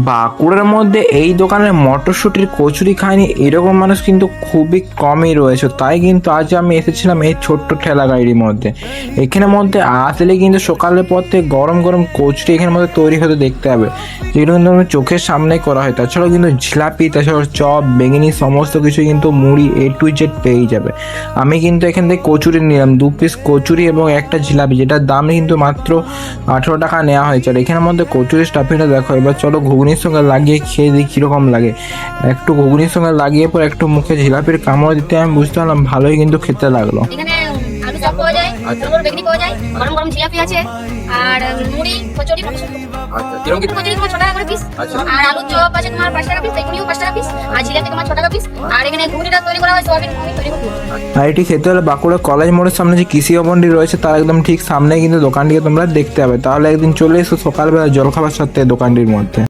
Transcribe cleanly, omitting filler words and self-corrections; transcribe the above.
বাঁকুড়ার মধ্যে এই দোকানের মটরশুঁটির কচুরি খায়নি এরকম মানুষ কিন্তু খুবই কমই রয়েছে। তাই কিন্তু আজ আমি এসেছিলাম এই ছোট্ট ঠেলা গাড়ির মধ্যে। এখানের মধ্যে আসলে কিন্তু সকালের পর থেকে গরম গরম কচুরি এখানের মধ্যে তৈরি হতে দেখতে হবে, যেগুলো কিন্তু আমি চোখের সামনেই করা হয়। তাছাড়াও কিন্তু জিলাপি, তাছাড়াও চপ, বেগুনি সমস্ত কিছু কিন্তু মুড়ি A to Z পেয়েই যাবে। আমি কিন্তু এখান থেকে কচুরি নিলাম 2 পিস কচুরি এবং একটা জিলাপি, যেটার দাম কিন্তু মাত্র 18 টাকা নেওয়া হয়েছে। আর এখানের মধ্যে কচুরি স্টাফিংটা দেখো। এবার চলো ঘুগনির সঙ্গে লাগিয়ে খেয়ে দিই কীরকম লাগে। একটু ঘুগনির সঙ্গে লাগিয়ে পর একটু মুখে জিলাপির কামড় দিতে আমি বুঝতে পারলাম ভালোই কিন্তু খেতে লাগলো। এখানে আলু চপ পাওয়া যায়, গরম বেগুনি পাওয়া যায়, গরম গরম জিলাপি আছে, আর মুড়ি কচুরি কচুরি তোমার 6 টাকা করে পিস। আর আলু চপ আছে তোমার 5 টাকা পিস, বেগুনিও 5 টাকা পিস, আর জিলাপি তোমার 6 টাকা পিস। আর এখানে ঘুগনিটা তৈরি করা হয় সোয়াবিন ঘুগনি তৈরি করা হয়। আর এটি খেতে হলে বাঁকুড়া কলেজ মোড়ের সামনে যে কৃষি ভবনটি রয়েছে তার একদম ঠিক সামনে কিন্তু দোকানটিকে তোমরা দেখতে হবে। তাহলে একদিন চলে এসো সকালবেলা জলখাবার সাথে দোকানটির মধ্যে।